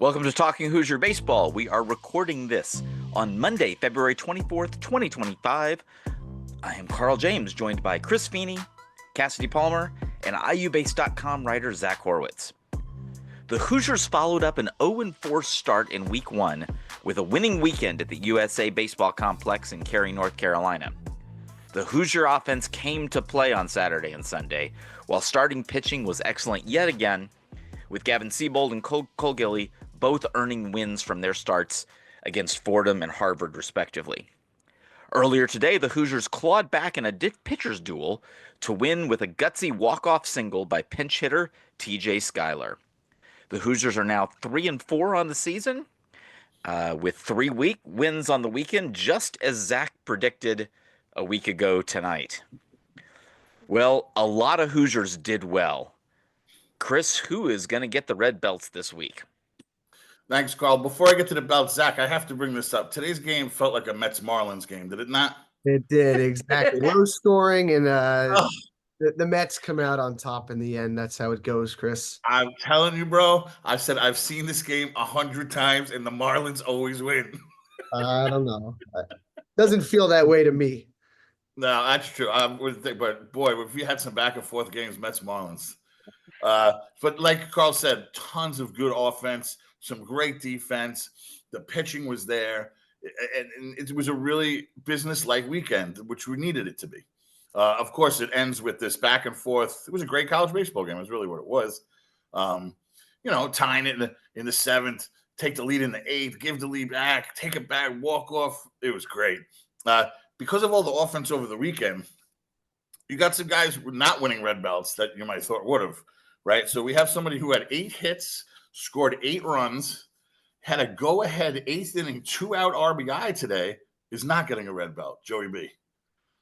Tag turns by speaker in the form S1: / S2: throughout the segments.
S1: Welcome to Talking Hoosier Baseball. We are recording this on Monday, February 24th, 2025. I am Carl James, joined by Chris Feeney, Cassidy Palmer, and IUBase.com writer Zach Horowitz. The Hoosiers followed up an 0-4 start in Week 1 with a winning weekend at the USA Baseball Complex in Cary, North Carolina. The Hoosier offense came to play on Saturday and Sunday, while starting pitching was excellent yet again, with Gavin Seabold and Cole Gilly both earning wins from their starts against Fordham and Harvard, respectively. Earlier today, the Hoosiers clawed back in a pitcher's duel to win with a gutsy walk-off single by pinch hitter TJ Schuyler. The Hoosiers are now 3-4 on the season, with 3 wins on the weekend, just as Zach predicted a week ago tonight. Well, a lot of Hoosiers did well. Chris, who is going to get the red belts this week?
S2: Thanks, Carl. Before I get to the belt, Zach, I have to bring this up. Today's game felt like a Mets-Marlins game, did it not?
S3: It did, exactly. Low scoring, and the Mets come out on top in the end. That's how it goes, Chris.
S2: I'm telling you, bro. I said I've seen this game 100 times, and the Marlins always win.
S3: I don't know. Doesn't feel that way to me.
S2: No, that's true. But, boy, if we had some back-and-forth games, Mets-Marlins. But like Carl said, tons of good offense, some great defense. The pitching was there, and it was a really business-like weekend, which we needed it to be. Of course, it ends with this back and forth. It was a great college baseball game. Is really what it was. Tying it in the 7th, take the lead in the 8th, give the lead back, take it back, walk off. It was great. Because of all the offense over the weekend, you got some guys who were not winning red belts that you might have thought would have, right? So we have somebody who had 8 hits, scored 8 runs, had a go-ahead 8th inning 2-out RBI today, is not getting a red belt, Joey B.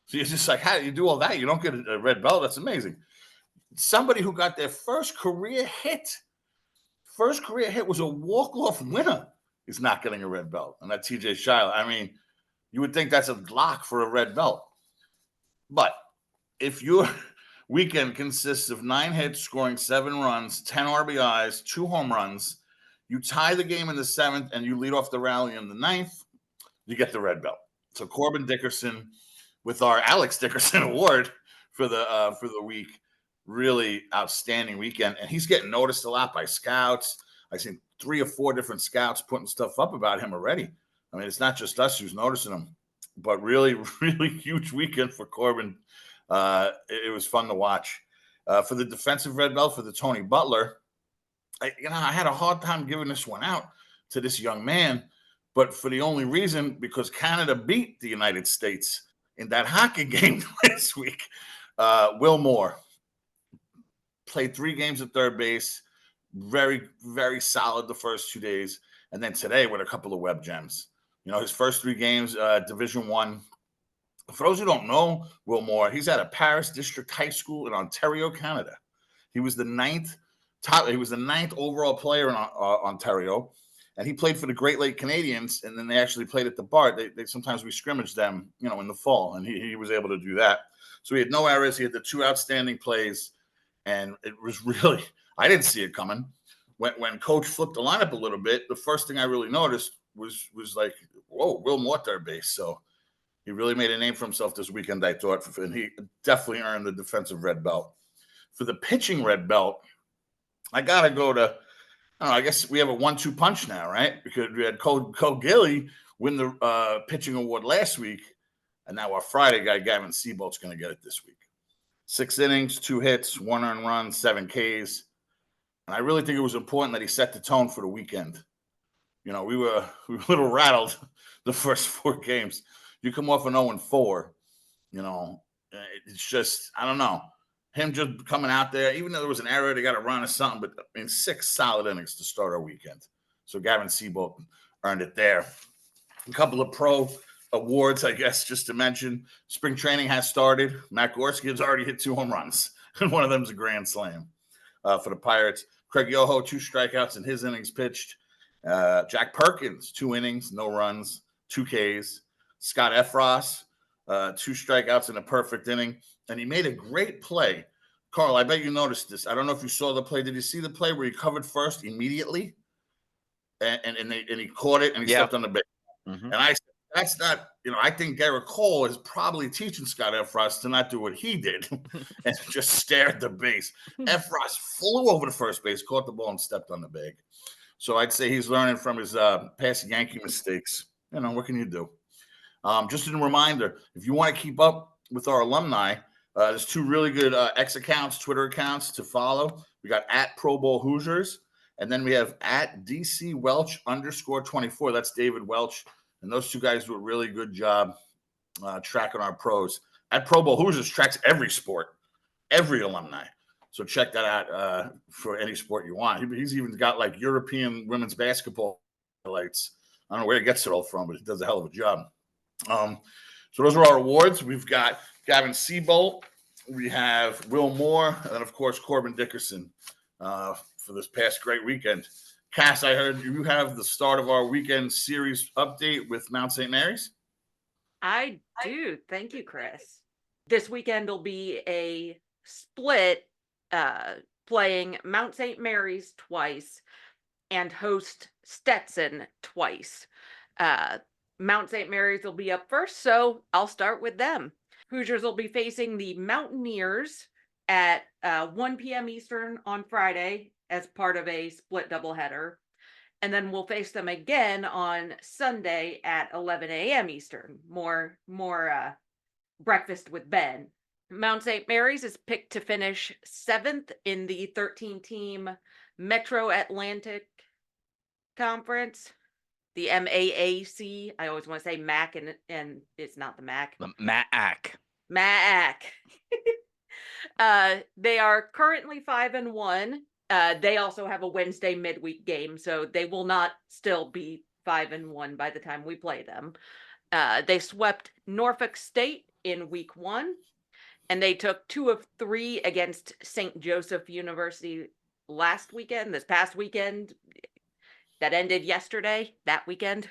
S2: So you're just like, how do you do all that? You don't get a red belt? That's amazing. Somebody who got their first career hit was a walk-off winner, is not getting a red belt. And that's TJ Schuyler. I mean, you would think that's a lock for a red belt. But if your weekend consists of 9 hits, scoring 7 runs, 10 RBIs, 2 home runs, you tie the game in the 7th, and you lead off the rally in the 9th, you get the red belt. So Corbin Dickerson, with our Alex Dickerson Award for the week, really outstanding weekend, and he's getting noticed a lot by scouts. I've seen 3 or 4 different scouts putting stuff up about him already. I mean, it's not just us who's noticing him, but really, really huge weekend for Corbin. It was fun to watch. For the defensive red belt for the Tony Butler, I had a hard time giving this one out to this young man, but for the only reason because Canada beat the United States in that hockey game last week. Will Moore played 3 games at third base, very, very solid the first 2 days, and then today with a couple of web gems. His first 3 games, Division I. For those who don't know Will Moore, he's at a Paris District High School in Ontario, Canada. He was the 9th overall player in Ontario, and he played for the Great Lake Canadians, and then they actually played at the BART. They sometimes we scrimmaged them, in the fall, and he was able to do that. So he had no errors. He had the 2 outstanding plays, and it was really – I didn't see it coming. When Coach flipped the lineup a little bit, the first thing I really noticed was like, whoa, Will Moore third base. So he really made a name for himself this weekend, I thought, and he definitely earned the defensive red belt. For the pitching red belt, I got to go to – I guess we have a 1-2 punch now, right? Because we had Cole Gilly win the pitching award last week, and now our Friday guy, Gavin Seabold's going to get it this week. 6 innings, 2 hits, 1 earned run, 7 Ks. And I really think it was important that he set the tone for the weekend. We were a little rattled the first 4 games. You come off an 0-4, it's just, I don't know. Him just coming out there, even though there was an error, they got a run or something, but 6 solid innings to start our weekend. So Gavin Seabold earned it there. A couple of pro awards, I guess, just to mention. Spring training has started. Matt Gorski has already hit 2 home runs, and one of them is a grand slam for the Pirates. Craig Yoho, 2 strikeouts in his innings pitched. Jack Perkins, 2 innings, no runs, 2 Ks. Scott Efros, 2 strikeouts in a perfect inning. And he made a great play. Carl, I bet you noticed this. I don't know if you saw the play. Did you see the play where he covered first immediately? and he caught it and he stepped on the base. And I said, that's not, I think Garrett Cole is probably teaching Scott Effross to not do what he did and just stare at the base. Effross flew over to first base, caught the ball, and stepped on the bag. So I'd say he's learning from his past Yankee mistakes. What can you do? Just a reminder, if you want to keep up with our alumni, there's two really good X accounts, Twitter accounts to follow. We got @ProBowlHoosiers, and then we have @DCWelch_24. That's David Welch. And those two guys do a really good job tracking our pros. @ProBowlHoosiers tracks every sport, every alumni. So check that out for any sport you want. He's even got like European women's basketball highlights. I don't know where he gets it all from, but he does a hell of a job. So those are our awards. We've got Gavin Seabolt, we have Will Moore, and of course Corbin Dickerson for this past great weekend. Cass, I heard you have the start of our weekend series update with Mount St. Mary's.
S4: I do. Thank you, Chris. This weekend will be a split, playing Mount St. Mary's twice and host Stetson twice. Mount St. Mary's will be up first, so I'll start with them. Hoosiers will be facing the Mountaineers at 1 p.m. Eastern on Friday as part of a split doubleheader. And then we'll face them again on Sunday at 11 a.m. Eastern. More breakfast with Ben. Mount St. Mary's is picked to finish 7th in the 13-team Metro Atlantic Conference, the MAAC. I always want to say MAC, and it's not the MAC.
S1: The MAAC.
S4: MAAC. They are currently 5-1. They also have a Wednesday midweek game, so they will not still be 5-1 by the time we play them. They swept Norfolk State in week 1, and they took 2 of 3 against St. Joseph University this past weekend. That ended yesterday, that weekend.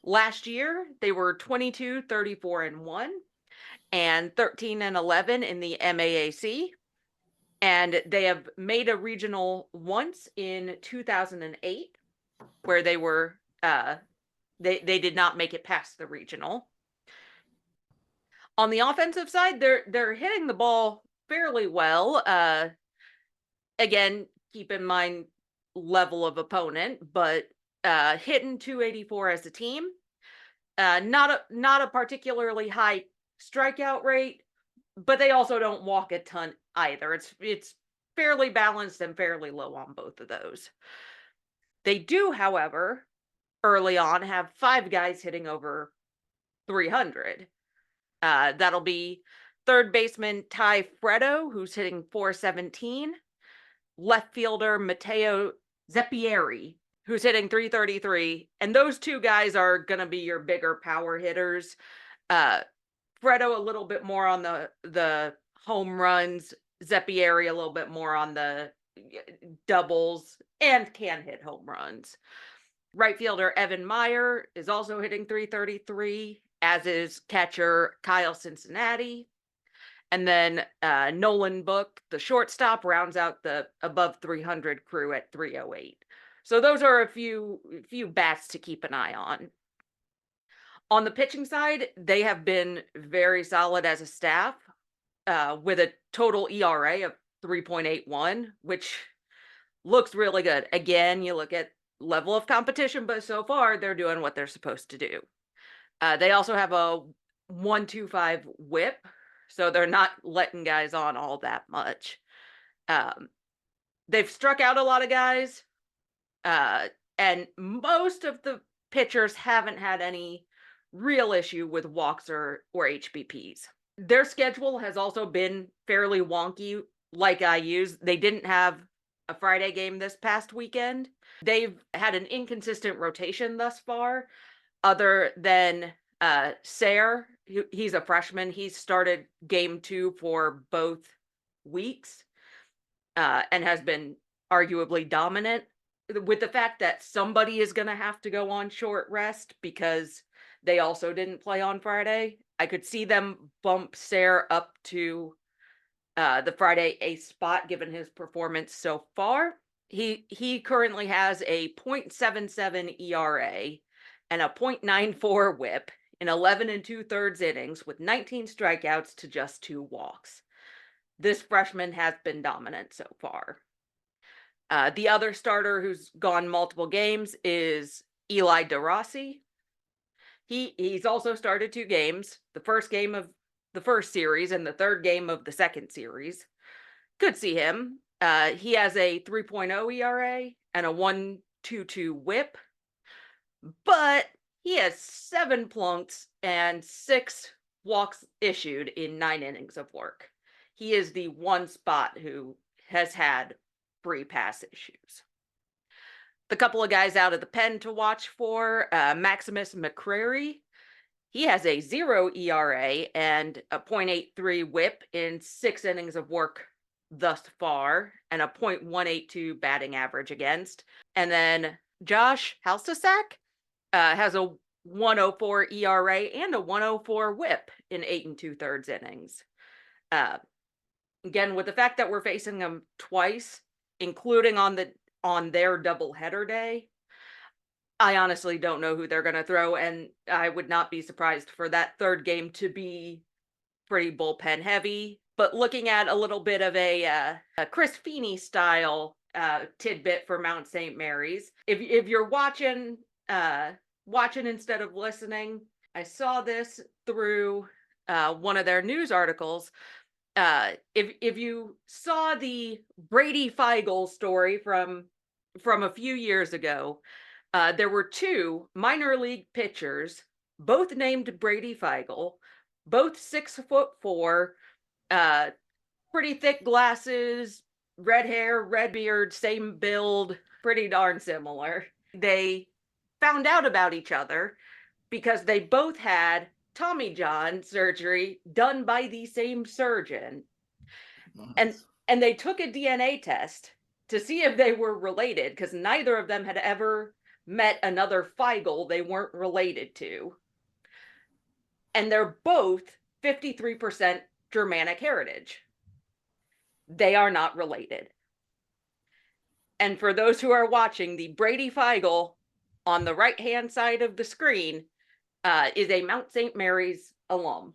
S4: Last year, they were 22-34-1 and 13-11 in the MAAC. And they have made a regional once in 2008, where they were they did not make it past the regional. On the offensive side, they're hitting the ball fairly well. Again, keep in mind level of opponent, but hitting 284 as a team. Not a particularly high strikeout rate, but they also don't walk a ton either. It's fairly balanced and fairly low on both of those. They do, however, early on have 5 guys hitting over 300. That'll be third baseman Ty Freddo, who's hitting 417, left fielder Matteo Zeppieri, who's hitting 333, and those 2 guys are going to be your bigger power hitters. Freddo a little bit more on the home runs, Zeppieri a little bit more on the doubles, and can hit home runs. Right fielder Evan Meyer is also hitting 333, as is catcher Kyle Cincinnati. And then Nolan Book, the shortstop, rounds out the above 300 crew at 308. So those are a few bats to keep an eye on. On the pitching side, they have been very solid as a staff, with a total ERA of 3.81, which looks really good. Again, you look at level of competition, but so far they're doing what they're supposed to do. They also have a 1.25 whip, so they're not letting guys on all that much. They've struck out a lot of guys, and most of the pitchers haven't had any real issue with walks or HBPs. Their schedule has also been fairly wonky, like IU's. They didn't have a Friday game this past weekend. They've had an inconsistent rotation thus far, other than Sayre. He's a freshman. He started game 2 for both weeks, and has been arguably dominant, with the fact that somebody is going to have to go on short rest because they also didn't play on Friday. I could see them bump Sayre up to the Friday ace spot, given his performance so far. He currently has a .77 ERA and a .94 WHIP in 11 and 2/3 innings with 19 strikeouts to just 2 walks. This freshman has been dominant so far. The other starter who's gone multiple games is Eli DeRossi. He's also started 2 games, the first game of the first series and the third game of the second series. Could see him. He has a 3.0 ERA and a 1.22 WHIP, but he has 7 plunks and 6 walks issued in 9 innings of work. He is the one spot who has had free pass issues. The couple of guys out of the pen to watch for, Maximus McCrary. He has a 0 ERA and a .83 WHIP in 6 innings of work thus far, and a .182 batting average against. And then Josh Halstasak has a 104 ERA and a 104 WHIP in 8 and 2/3 innings. Again, with the fact that we're facing them twice, including on their doubleheader day, I honestly don't know who they're going to throw, and I would not be surprised for that third game to be pretty bullpen heavy. But looking at a little bit of a Chris Feeney style tidbit for Mount St. Mary's, if you're watching instead of listening, I saw this through one of their news articles. If you saw the Brady Feigl story from a few years ago, there were 2 minor league pitchers, both named Brady Feigl, both 6'4", pretty thick glasses, red hair, red beard, same build, pretty darn similar. They found out about each other because they both had Tommy John surgery done by the same surgeon.
S2: Nice.
S4: And they took a DNA test to see if they were related, because neither of them had ever met another Feigl they weren't related to. And they're both 53% Germanic heritage. They are not related. And for those who are watching, the Brady Feigl on the right-hand side of the screen is a Mount St. Mary's alum.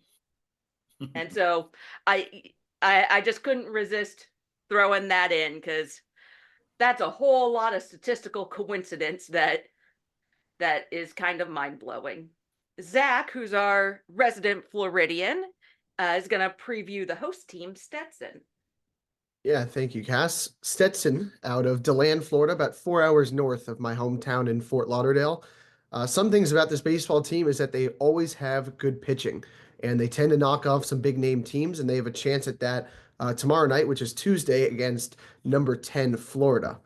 S4: And so I just couldn't resist throwing that in, because that's a whole lot of statistical coincidence that is kind of mind-blowing. Zach, who's our resident Floridian, is going to preview the host team, Stetson.
S3: Yeah, thank you, Cass. Stetson, out of DeLand, Florida, about 4 hours north of my hometown in Fort Lauderdale. Some things about this baseball team is that they always have good pitching, and they tend to knock off some big-name teams, and they have a chance at that tomorrow night, which is Tuesday, against number 10 Florida.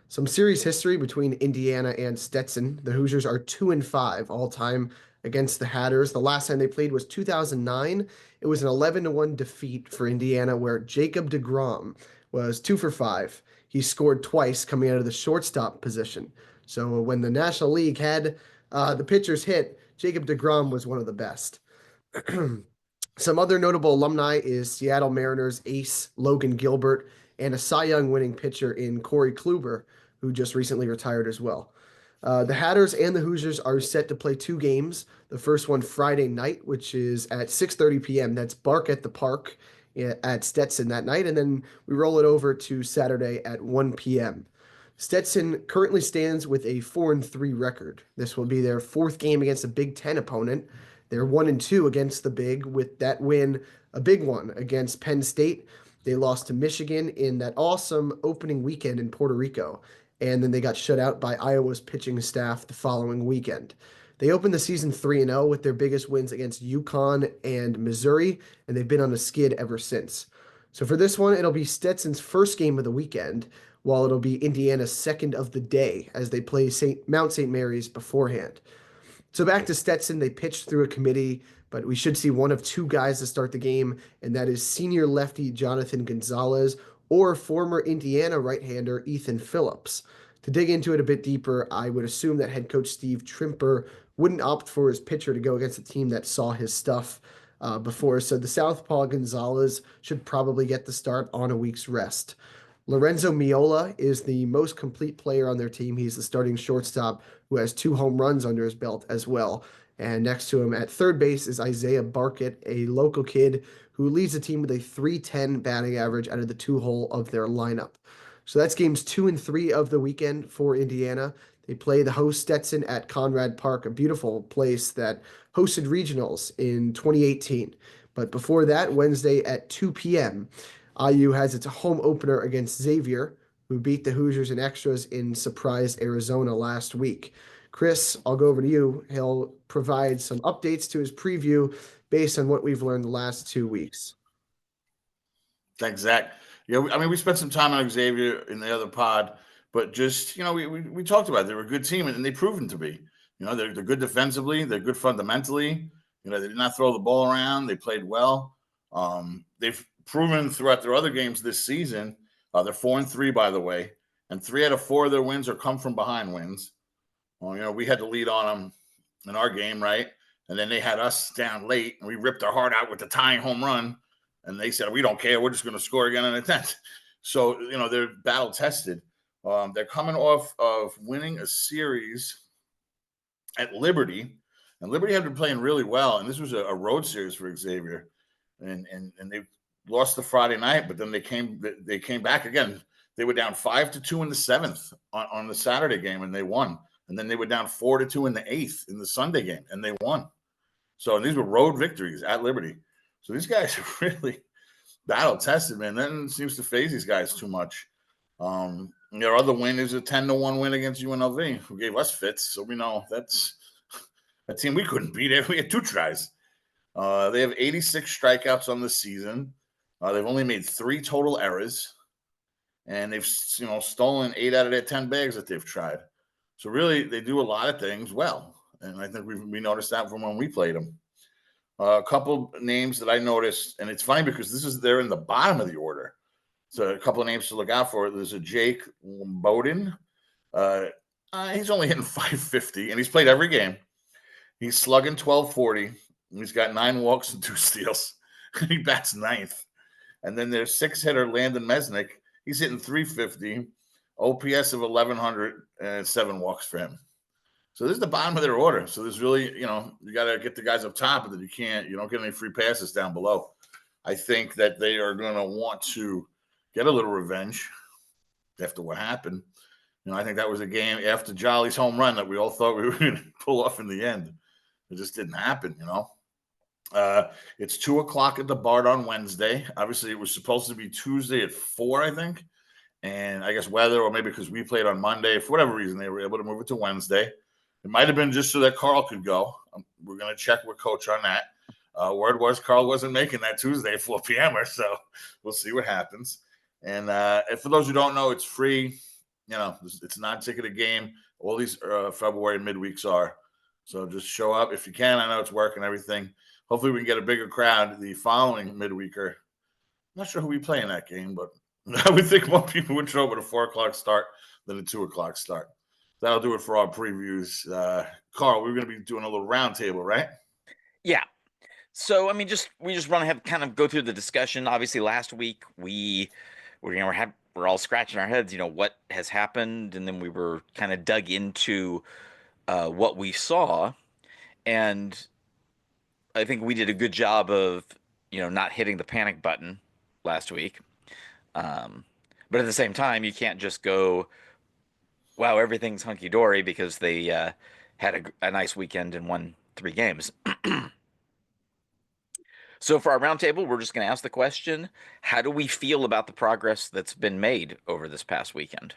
S3: Some series history between Indiana and Stetson. The Hoosiers are 2-5 all-time against the Hatters. The last time they played was 2009. It was an 11-1 defeat for Indiana, where Jacob deGrom was 2 for 5. He scored twice coming out of the shortstop position. So when the National League had the pitchers hit, Jacob deGrom was one of the best. Some other notable alumni is Seattle Mariners ace Logan Gilbert and a Cy Young winning pitcher in Corey Kluber, who just recently retired as well. The Hatters and the Hoosiers are set to play 2 games. The first one Friday night, which is at 6:30 p.m. That's Bark at the Park at Stetson that night. And then we roll it over to Saturday at 1 p.m. Stetson currently stands with a 4-3 record. This will be their 4th game against a Big Ten opponent. They're 1-2 against the Big, with that win a big one against Penn State. They lost to Michigan in that awesome opening weekend in Puerto Rico, and then they got shut out by Iowa's pitching staff the following weekend. They opened the season 3-0 with their biggest wins against UConn and Missouri, and they've been on a skid ever since. So for this one, it'll be Stetson's first game of the weekend, while it'll be Indiana's second of the day as they play Mount St. Mary's beforehand. So back to Stetson, they pitched through a committee, but we should see one of 2 guys to start the game, and that is senior lefty Jonathan Gonzalez or former Indiana right-hander Ethan Phillips. To dig into it a bit deeper, I would assume that head coach Steve Trimper wouldn't opt for his pitcher to go against a team that saw his stuff before, so the southpaw Gonzalez should probably get the start on a week's rest. Lorenzo Miola is the most complete player on their team. He's the starting shortstop who has 2 home runs under his belt as well. And next to him at third base is Isaiah Barkett, a local kid who leads the team with a 310 batting average out of the 2 hole of their lineup. So that's games 2 and 3 of the weekend for Indiana. They play the host Stetson at Conrad Park, a beautiful place that hosted regionals in 2018. But before that, Wednesday at 2 p.m., IU has its home opener against Xavier, who beat the Hoosiers in extras in Surprise, Arizona last week. Chris, I'll go over to you. He'll provide some updates to his preview based on what we've learned the last 2 weeks.
S2: Thanks, Zach. Yeah, I mean, we spent some time on Xavier in the other pod, but just, we talked about it. They're a good team, and they've proven to be. They're good defensively. They're good fundamentally. They did not throw the ball around. They played well. They've proven throughout their other games this season. They're 4-3, by the way, and 3 out of 4 of their wins are come from behind wins. Well, we had to lead on them in our game, right? And then they had us down late, and we ripped our heart out with the tying home run. And they said, we don't care. We're just going to score again in the 10th. So, they're battle tested. They're coming off of winning a series at Liberty. And Liberty had been playing really well. And this was a road series for Xavier. And they lost the Friday night, but then they came back again. They were down 5-2 in the 7th on the Saturday game, and they won. And then they were down 4-2 in the 8th in the Sunday game, and they won. So these were road victories at Liberty. So these guys are really battle tested, man. That seems to phase these guys too much. Their other win is a 10-1 win against UNLV, who gave us fits. So we know that's a team we couldn't beat. We had 2 tries. They have 86 strikeouts on the season. They've only made 3 total errors, and they've stolen 8 out of their 10 bags that they've tried. So really, they do a lot of things well, and I think we noticed that from when we played them. A couple names that I noticed, and it's funny because they're in the bottom of the order. So a couple of names to look out for. There's a Jake Bowden. He's only hitting .550, and he's played every game. He's slugging .1240. He's got 9 walks and 2 steals. He bats 9th. And then there's 6-hitter Landon Mesnick. He's hitting .350, OPS of 1,100, and 7 walks for him. So this is the bottom of their order. So there's really, you got to get the guys up top, and then you don't get any free passes down below. I think that they are going to want to get a little revenge after what happened. I think that was a game after Jolly's home run that we all thought we were going to pull off in the end. It just didn't happen, It's 2:00 at the Bard on Wednesday. Obviously, it was supposed to be Tuesday at 4, I think. And I guess weather, or maybe because we played on Monday, for whatever reason, they were able to move it to Wednesday. It might have been just so that Carl could go. We're going to check with Coach on that. Word was Carl wasn't making that Tuesday at 4 p.m. So we'll see what happens. And for those who don't know, it's free. It's a non-ticketed game. All these February midweeks are. So just show up if you can. I know it's work and everything. Hopefully we can get a bigger crowd the following midweeker. I'm not sure who we play in that game, but I would think more people would show up at a 4:00 start than a 2:00 start. That'll do it for our previews. Carl, we're going to be doing a little roundtable, right?
S1: Yeah. So, we just want to have kind of go through the discussion. Obviously, last week we're all scratching our heads, what has happened, and then we were kind of dug into what we saw, and I think we did a good job of not hitting the panic button last week. But at the same time, you can't just go, wow, everything's hunky-dory because they had a nice weekend and won 3 games. So for our roundtable, we're just going to ask the question, how do we feel about the progress that's been made over this past weekend?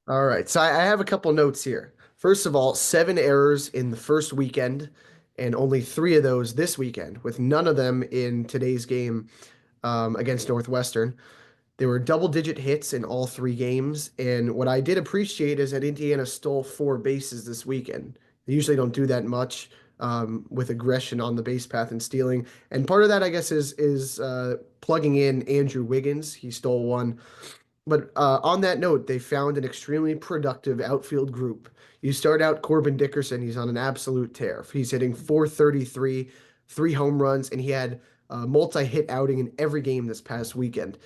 S3: All right. So I have a couple notes here. First of all, 7 errors in the first weekend and only 3 of those this weekend, with none of them in today's game against Northwestern. There were double-digit hits in all 3 games, and what I did appreciate is that Indiana stole 4 bases this weekend. They usually don't do that much with aggression on the base path and stealing, and part of that, I guess, is plugging in Andrew Wiggins. He stole 1. But on that note, they found an extremely productive outfield group. You start out Corbin Dickerson. He's on an absolute tear. He's hitting .433, 3 home runs, and he had a multi-hit outing in every game this past weekend.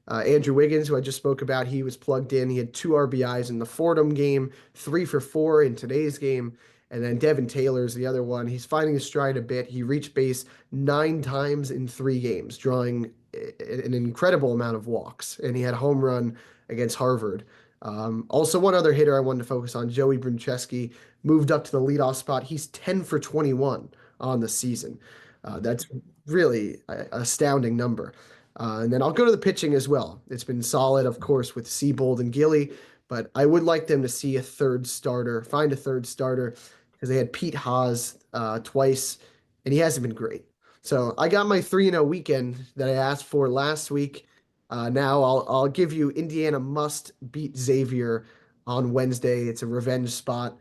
S3: Andrew Wiggins, who I just spoke about, he was plugged in. He had 2 RBIs in the Fordham game, 3 for 4 in today's game. And then Devin Taylor's the other one. He's finding his stride a bit. He reached base 9 times in 3 games, drawing an incredible amount of walks. And he had a home run against Harvard. Also, one other hitter I wanted to focus on, Joey Bruncheski, moved up to the leadoff spot. He's 10 for 21 on the season. That's really an astounding number. And then I'll go to the pitching as well. It's been solid, of course, with Seabold and Gilly, but I would like them to see a third starter, find a third starter, because they had Pete Haas twice, and he hasn't been great. So I got my 3-0 weekend that I asked for last week. Now I'll give you Indiana must beat Xavier on Wednesday. It's a revenge spot.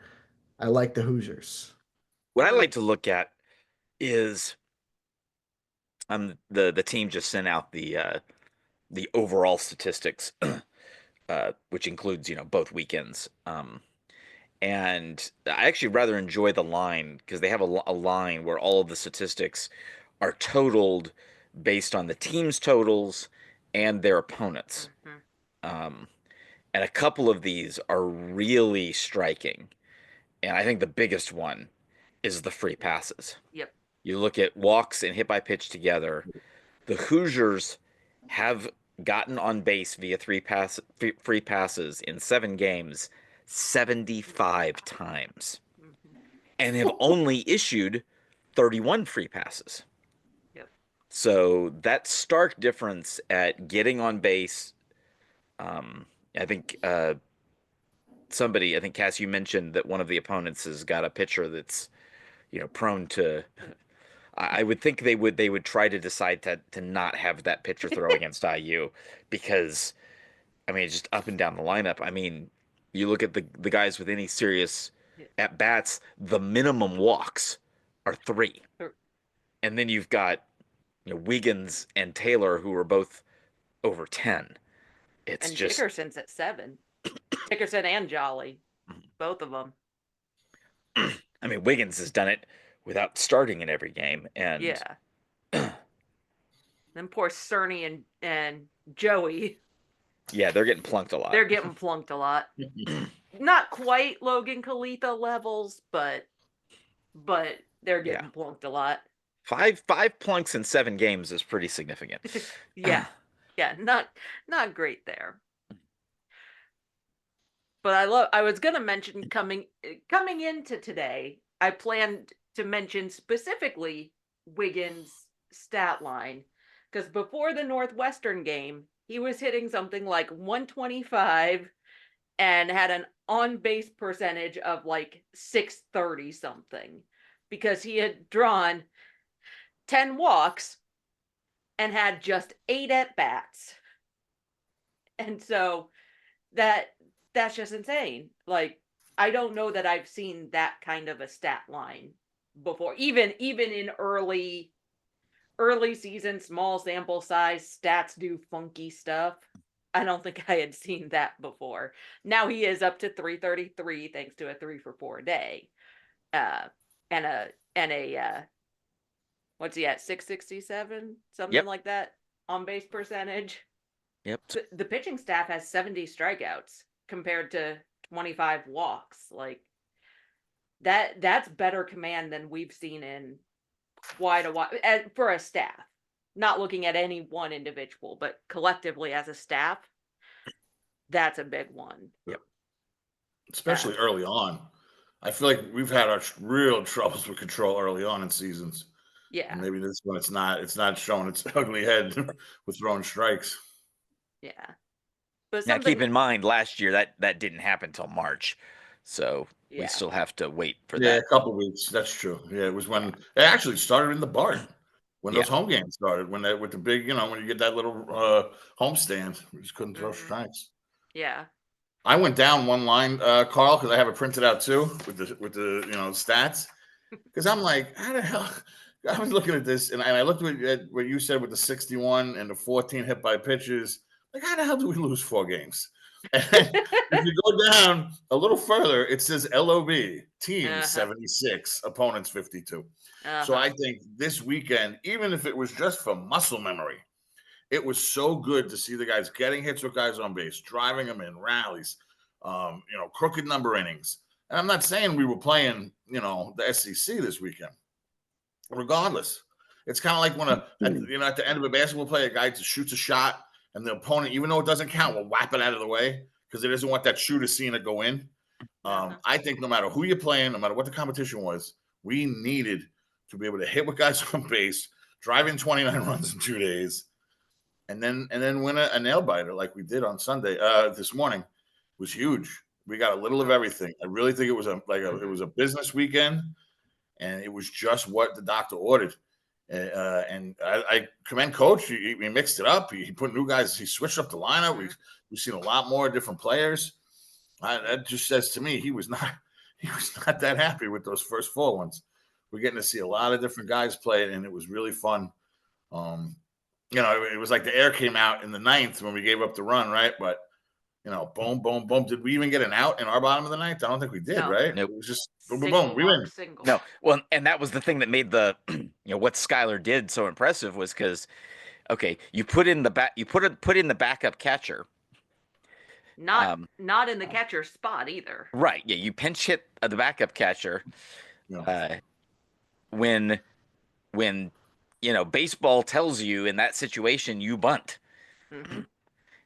S3: I like the Hoosiers.
S1: What I like to look at is the team just sent out the overall statistics, which includes both weekends. And I actually rather enjoy the line because they have a line where all of the statistics are totaled based on the team's totals and their opponents. And a couple of these are really striking. And I think the biggest one is the free passes.
S4: Yep.
S1: You look at walks and hit by pitch together. The Hoosiers have gotten on base via free passes in 7 games 75 times and have only issued 31 free passes.
S4: Yep.
S1: So that stark difference at getting on base, I think Cass, you mentioned that one of the opponents has got a pitcher that's prone to. I would think they would try to decide to not have that pitcher throw against IU because, it's just up and down the lineup. You look at the guys with any serious at bats, the minimum walks are 3, and then you've got Wiggins and Taylor who are both over 10. It's
S4: and
S1: just
S4: Dickerson's at 7. Dickerson and Jolly, both of them.
S1: Wiggins has done it without starting in every game, and
S4: then poor Cerny and Joey.
S1: Yeah, they're getting plunked a lot.
S4: They're getting plunked a lot. Not quite Logan Kalitha levels, but they're getting plunked a lot.
S1: 5 plunks in 7 games is pretty significant.
S4: Yeah, not great there. But I was gonna mention coming into today, I planned to mention specifically Wiggins' stat line, because before the Northwestern game, he was hitting something like 125 and had an on-base percentage of like 630 something, because he had drawn 10 walks and had just 8 at-bats. And so that's just insane. Like, I don't know that I've seen that kind of a stat line before. Even in early season, small sample size, stats do funky stuff. I don't think I had seen that before. Now he is up to 333 thanks to a 3 for 4 day. And a what's he at, 667? Something like that on base percentage.
S1: Yep.
S4: The pitching staff has 70 strikeouts compared to 25 walks. Like, that's better command than we've seen in quite a while for a staff. Not looking at any one individual, but collectively as a staff, that's a big one.
S1: Yep.
S2: Especially early on. I feel like we've had our real troubles with control early on in seasons.
S4: Yeah.
S2: And maybe this one it's not showing its ugly head with throwing strikes.
S4: Yeah. But
S1: now keep in mind, last year that didn't happen till March, so we still have to wait for that.
S2: Yeah, a couple weeks. That's true. Yeah, it was when it actually started in the Bart, when those home games started, when with the big, when you get that little home stand, we just couldn't throw strikes.
S4: Yeah.
S2: I went down one line, Carl, because I have it printed out too with the stats, because I'm like, how the hell? I was looking at this and I looked at what you said with the 61 and the 14 hit by pitches. Like, how the hell do we lose 4 games? And if you go down a little further, it says LOB, team 76, opponents 52. So I think this weekend, even if it was just for muscle memory, It was so good to see the guys getting hits with guys on base, driving them in rallies, crooked number innings. And I'm not saying we were playing, the SEC this weekend. Regardless, it's kind of like when at the end of a basketball play, a guy shoots a shot and the opponent, even though it doesn't count, will whap it out of the way because it doesn't want that shooter seeing it go in. I think no matter who you're playing, no matter what the competition was, we needed to be able to hit with guys on base, drive in 29 runs in 2 days, and then win a nail biter like we did on Sunday. This morning was huge. We got a little of everything. I really think it was a business weekend, and it was just what the doctor ordered. And I commend Coach. He mixed it up. He put new guys. He switched up the lineup. We've seen a lot more different players. That just says to me he was not that happy with those first 4 ones. We're getting to see a lot of different guys play it, and it was really fun. It was like the air came out in the 9th when we gave up the run, right? But boom, boom, boom. Did we even get an out in our bottom of the 9th? I don't think we did,
S4: No.
S2: right?
S1: Nope.
S2: It was just boom, boom, boom. We win.
S4: Single.
S1: No, well, and that was the thing that made the what Skylar did so impressive was because, okay, you put in the backup catcher.
S4: Not in the catcher spot either.
S1: Right. Yeah, you pinch hit the backup catcher.
S2: Yeah.
S1: When baseball tells you in that situation you bunt.
S4: Mm-hmm.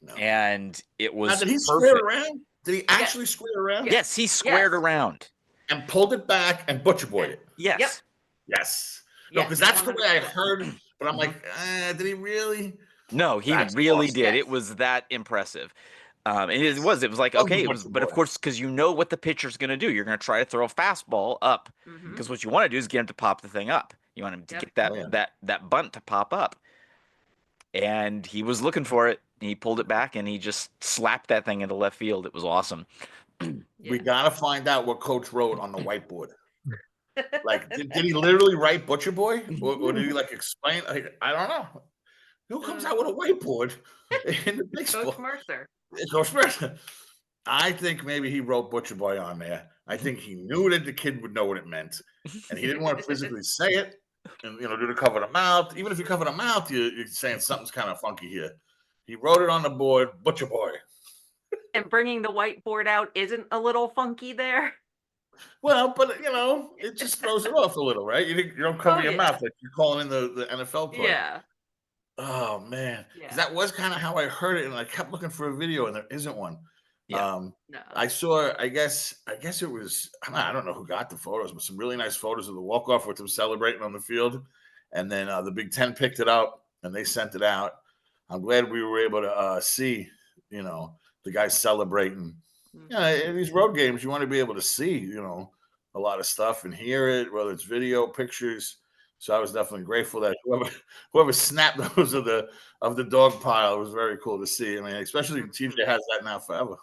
S2: No.
S1: And it was
S2: did he
S1: perfect.
S2: square around? Did he actually square around?
S1: Yes, he squared around.
S2: And pulled it back and butcher boyed it.
S1: Yes.
S4: Yep.
S2: Yes. No, because that's the way I heard, but I'm like, did he really?
S1: No, he
S2: That's
S1: really
S2: awesome.
S1: did.
S4: Yes.
S1: It was that impressive. And it was like, okay, but of course, because you know what the pitcher's going to do. You're going to try to throw a fastball up because what you want to do is get him to pop the thing up. You want him to get that bunt to pop up. And he was looking for it. He pulled it back and he just slapped that thing into left field. It was awesome.
S2: We got to find out what Coach wrote on the whiteboard. Like, did he literally write Butcher Boy? Or did he explain? I don't know. Who comes out with a whiteboard in the baseball?
S4: Coach Mercer.
S2: Coach Mercer. I think maybe he wrote Butcher Boy on there. I think he knew that the kid would know what it meant. And he didn't want to physically say it and, do the cover the mouth. Even if you cover the mouth, you're saying something's kind of funky here. He wrote it on the board, Butcher Boy.
S4: And bringing the whiteboard out isn't a little funky there.
S2: Well, but it just throws it off a little, right? You don't cover your mouth like you're calling in the NFL play.
S4: Yeah.
S2: Oh man,
S4: Yeah.
S2: that was kind of how I heard it, and I kept looking for a video, and there isn't one.
S1: Yeah.
S4: No.
S2: I saw. I guess it was. I don't know who got the photos, but some really nice photos of the walk off with them celebrating on the field, and then the Big Ten picked it up and they sent it out. I'm glad we were able to see, the guys celebrating. In these road games, you want to be able to see, a lot of stuff and hear it, whether it's video, pictures. So I was definitely grateful that whoever snapped those of the dog pile was very cool to see. I mean, especially TJ has that now forever.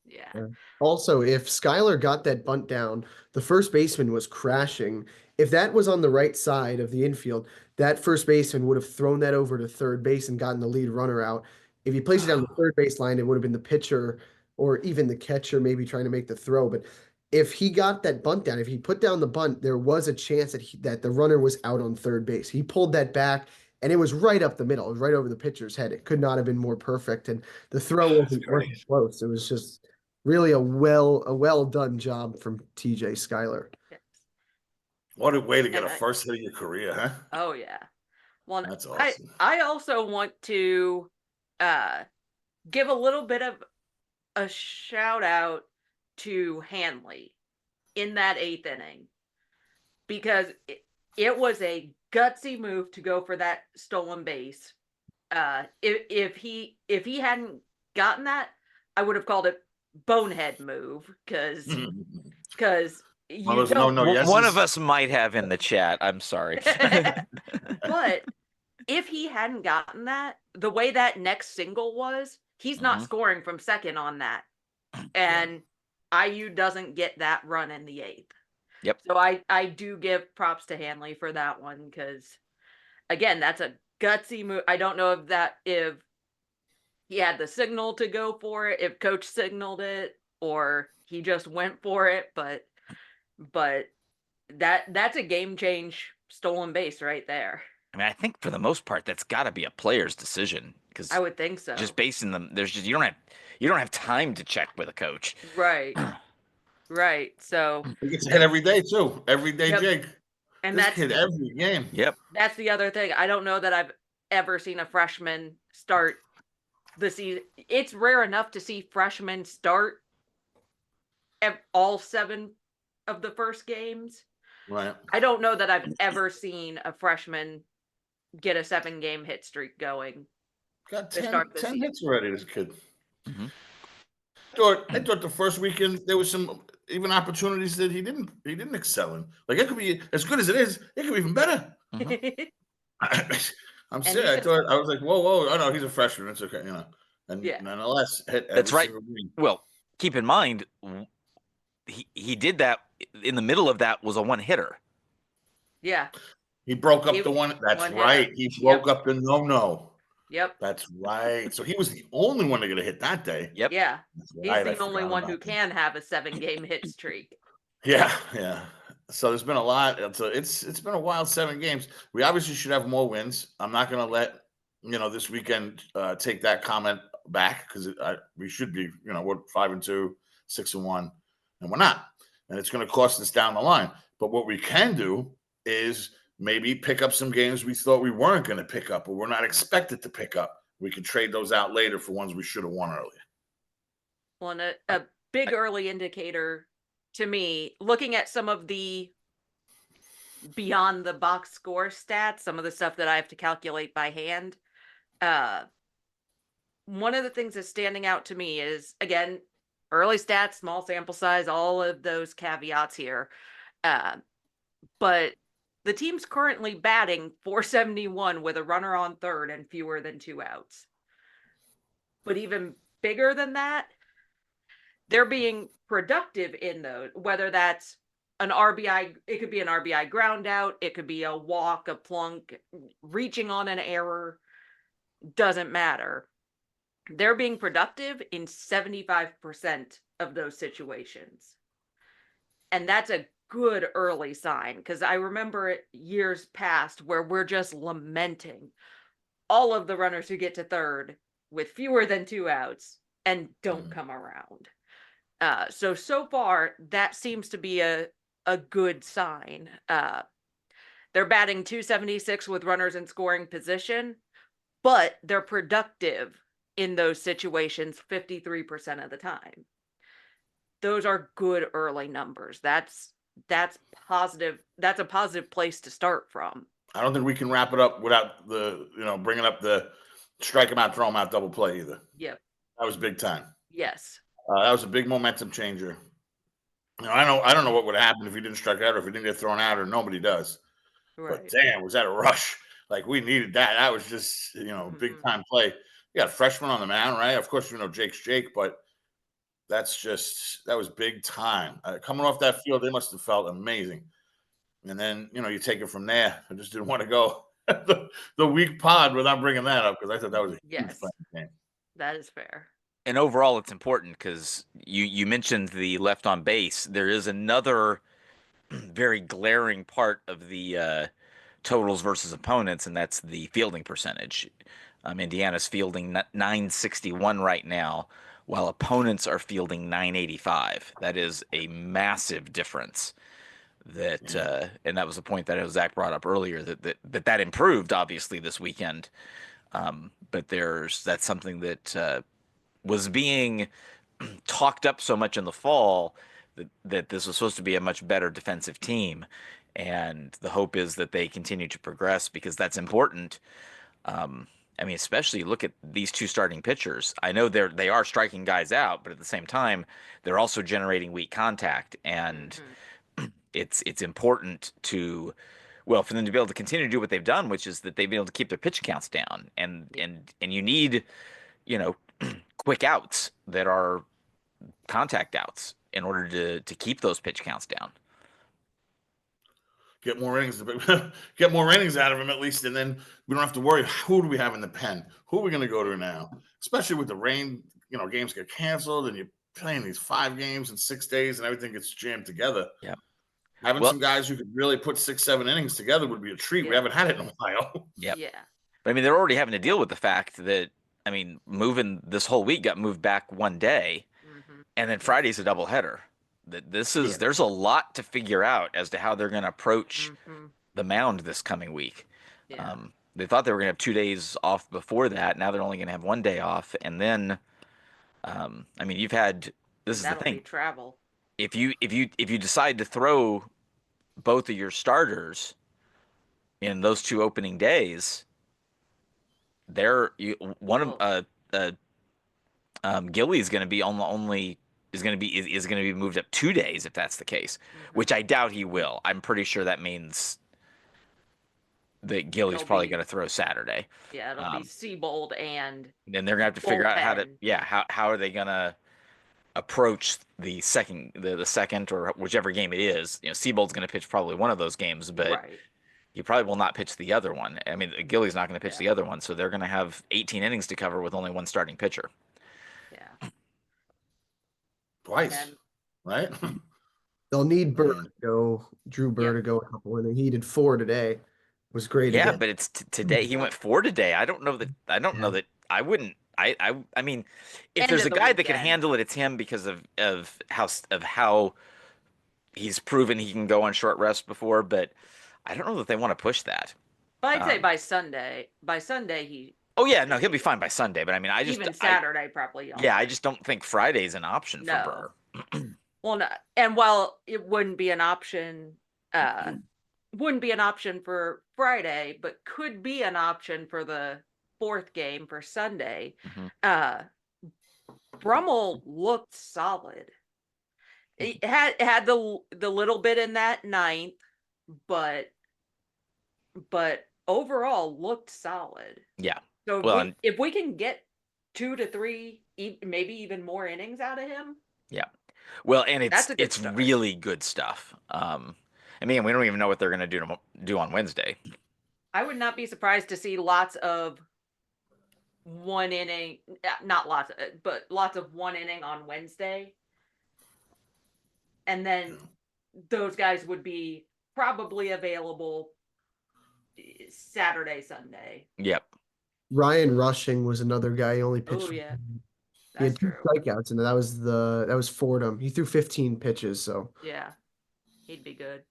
S4: Yeah.
S3: Also, if Skylar got that bunt down, the first baseman was crashing. If that was on the right side of the infield, that first baseman would have thrown that over to third base and gotten the lead runner out. If he placed it down the third base line, it would have been the pitcher or even the catcher maybe trying to make the throw. But if he got that bunt down, if he put down the bunt, there was a chance that the runner was out on third base. He pulled that back, and it was right up the middle. It was right over the pitcher's head. It could not have been more perfect, and the throw wasn't close. It was just really a well done job from TJ Skylar.
S4: Yes.
S2: What a way to get a first hit of your career, huh?
S4: Oh yeah. Well,
S2: that's awesome.
S4: I also want to give a little bit of a shout out to Hanley in that 8th inning because it was a gutsy move to go for that stolen base. If he hadn't gotten that, I would have called it bonehead move because
S1: one of us might have in the chat. I'm sorry.
S4: But if he hadn't gotten that, the way that next single was, he's not scoring from second on that. And IU doesn't get that run in the 8th.
S1: Yep.
S4: So I do give props to Hanley for that one because, again, that's a gutsy move. I don't know if he had the signal to go for it, if coach signaled it, or he just went for it. But that's a game change stolen base right there.
S1: I mean, I think for the most part, that's got to be a player's decision. because
S4: I would think so.
S1: just basing them, there's just you don't have time to check with a coach.
S4: Right. Right. So
S2: He gets hit every day too. Every day,
S4: Yep.
S2: Jake.
S4: and
S2: This
S4: that's
S2: kid every game.
S1: Yep.
S4: that's the other thing. I don't know that I've ever seen a freshman start the season. It's rare enough to see freshmen start all 7 of the first games.
S2: Right.
S4: I don't know that I've ever seen a freshman get a 7-game hit streak going.
S2: Got
S4: To
S2: 10,
S4: start the
S2: 10
S4: season.
S2: hits already, this kid.
S1: Mm-hmm.
S2: I thought the first weekend there was some even opportunities that he didn't excel in. Like it could be as good as it is, it could be even better.
S1: Mm-hmm.
S2: I'm
S4: And
S2: serious. I was like, whoa, oh no, he's a freshman. It's okay, you know. And
S4: Yeah.
S2: nonetheless, hit every
S1: That's right.
S2: single game.
S1: Well, keep in mind, he did that in the middle of that was a one hitter.
S4: Yeah.
S2: He broke up the one. That's
S4: one
S2: right.
S4: hitter.
S2: He broke up the no.
S4: Yep.
S2: That's right. So he was the only one to get a hit that day.
S1: Yep.
S4: Yeah.
S2: That's
S4: He's
S2: right, I
S4: the only
S2: forgot
S4: one
S2: about
S4: who
S2: that.
S4: can have a 7-game hit streak.
S2: Yeah. So there's been a lot. So it's been a wild 7 games. We obviously should have more wins. I'm not going to let this weekend take that comment back because we should be we're 5-2, 6-1, and we're not. And it's going to cost us down the line. But what we can do is maybe pick up some games we thought we weren't going to pick up or we're not expected to pick up. We can trade those out later for ones we should have won earlier.
S4: Well, and a big early indicator to me, looking at some of the beyond the box score stats, some of the stuff that I have to calculate by hand, one of the things that's standing out to me is, again, early stats, small sample size, all of those caveats here. But the team's currently batting .471 with a runner on third and fewer than 2 outs. But even bigger than that, they're being productive in those, whether that's an RBI, it could be an RBI ground out, it could be a walk, a plunk, reaching on an error, doesn't matter. They're being productive in 75% of those situations. And that's a good early sign, because I remember years past where we're just lamenting all of the runners who get to third with fewer than 2 outs and don't come around. So far, that seems to be a good sign. They're batting .276 with runners in scoring position, but they're productive in those situations 53% of the time. Those are good early numbers. That's positive. That's a positive place to start from.
S2: I don't think we can wrap it up without bringing up the strike him out, throw him out double play either.
S4: Yep.
S2: That was big time.
S4: Yes.
S2: That was a big momentum changer. I don't know what would have happened if he didn't strike out or if he didn't get thrown out, or nobody does.
S4: Right.
S2: But damn, was that a rush? Like we needed that. That was just big time play. You got a freshman on the mound, right? Of course, Jake's Jake, but that was big time. Coming off that field, they must have felt amazing. And then you take it from there. I just didn't want to go the week pod without bringing that up because I thought that was a huge game.
S4: That is fair.
S1: And overall, it's important because you mentioned the left on base. There is another very glaring part of the totals versus opponents, and that's the fielding percentage. Indiana's fielding .961 right now, while opponents are fielding .985. That is a massive difference. And that was a point that Zach brought up earlier that improved obviously this weekend. But that's something that was being talked up so much in the fall that this was supposed to be a much better defensive team. And the hope is that they continue to progress because that's important. Especially look at these two starting pitchers. I know they are striking guys out, but at the same time, they're also generating weak contact. And it's important for them to be able to continue to do what they've done, which is that they've been able to keep their pitch counts down. And you need, quick outs that are contact outs in order to keep those pitch counts down.
S2: Get more innings out of him at least, and then we don't have to worry who do we have in the pen, who are we going to go to now, especially with the rain. Games get canceled, and you're playing these 5 games in 6 days, and everything gets jammed together.
S1: Yeah,
S2: having some guys who could really put 6-7 innings together would be a treat. We haven't had it in a while.
S1: Yeah.
S4: Yeah.
S1: But they're already having to deal with the fact that I mean, moving this whole week got moved back one day,
S4: Mhm.
S1: and then Friday's a doubleheader.
S2: Yeah.
S1: There's a lot to figure out as to how they're going to approach
S4: Mhm.
S1: the mound this coming week.
S4: Yeah.
S1: They thought they were going to have 2 days off before that. Now they're only going to have one day off, and then, I mean, you've had this
S4: And
S1: is the
S4: that'll be
S1: thing.
S4: travel.
S1: If you decide to throw both of your starters in those 2 opening days, one of
S4: Well,
S1: Gilly's going to be on the only is going to be moved up 2 days if that's the case,
S4: mhm.
S1: which I doubt he will. I'm pretty sure that means that Gilly's
S4: It'll
S1: probably going
S4: be
S1: to throw Saturday.
S4: Yeah, it'll be
S1: Um,
S4: Seabold and
S1: then they're going to have to figure out
S4: bullpen.
S1: how are they going to approach the second or whichever game it is. You know, Seabold's going to pitch probably one of those games, but
S4: Right.
S1: he probably will not pitch the other one. I mean, Gilly's not going to pitch
S4: Yeah.
S1: the other one, so they're going to have 18 innings to cover with only one starting pitcher.
S4: Yeah.
S2: Twice,
S4: And
S2: right?
S3: They'll need Burr
S2: Man.
S3: to go, Drew Burr
S4: Yep.
S3: to go a couple innings. He did 4 today. Was great
S1: Yeah,
S3: again.
S1: but it's today. He went 4 today. I don't know
S3: Yeah.
S1: that I wouldn't. I mean, if
S4: End
S1: there's
S4: of
S1: a
S4: the
S1: guy that can
S4: weekend.
S1: handle it, it's him because of how he's proven he can go on short rest before. But I don't know that they want to push that.
S4: But I'd say
S1: Um,
S4: by Sunday. By Sunday he
S1: oh yeah, no, he'll be fine by Sunday. But I mean,
S4: even Saturday probably
S1: yeah, I
S4: almost.
S1: just don't think Friday's an option for
S4: No.
S1: Burr.
S4: Well, no. And while it wouldn't be an option, wouldn't be an option for Friday, but could be an option for the fourth game for Sunday.
S1: Mhm.
S4: Brummel looked solid. It had the little bit in that ninth, but overall looked solid.
S1: Yeah.
S4: So
S1: Well,
S4: if we can get 2 to 3, maybe even more innings out of him,
S1: yeah. Well, and
S4: that's a good
S1: it's
S4: start.
S1: really good stuff. I mean, we don't even know what they're going to do on Wednesday.
S4: I would not be surprised to see lots of one inning, not lots, but lots of one inning on Wednesday. And then those guys would be probably available Saturday, Sunday.
S1: Yep.
S3: Ryan Rushing was another guy. He only pitched.
S4: Oh yeah,
S3: He had
S4: that's
S3: 2
S4: true.
S3: strikeouts, and that was Fordham. He threw 15 pitches, so
S4: Yeah, he'd be good.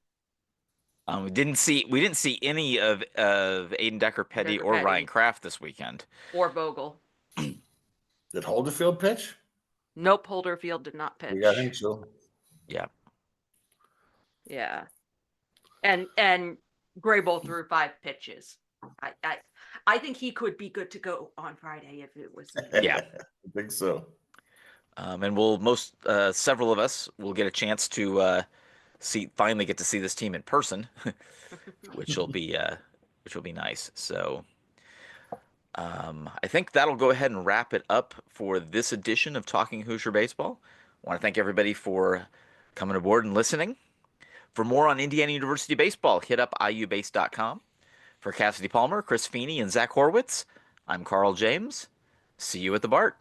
S1: We didn't see any of Aiden Decker Petty
S4: Decker
S1: or
S4: Petty.
S1: Ryan Kraft this weekend.
S4: Or Vogel.
S2: Did Holderfield pitch?
S4: Nope, Holderfield did not pitch.
S2: Yeah, I think so.
S1: Yeah.
S4: Yeah. And Grable threw 5 pitches. I think he could be good to go on Friday if it was.
S1: Yeah.
S2: I think so.
S1: And several of us will get a chance to finally get to see this team in person, which will be nice. So I think that'll go ahead and wrap it up for this edition of Talking Hoosier Baseball. I want to thank everybody for coming aboard and listening. For more on Indiana University baseball, hit up iubase.com. For Cassidy Palmer, Chris Feeney, and Zach Horwitz, I'm Carl James. See you at the BART.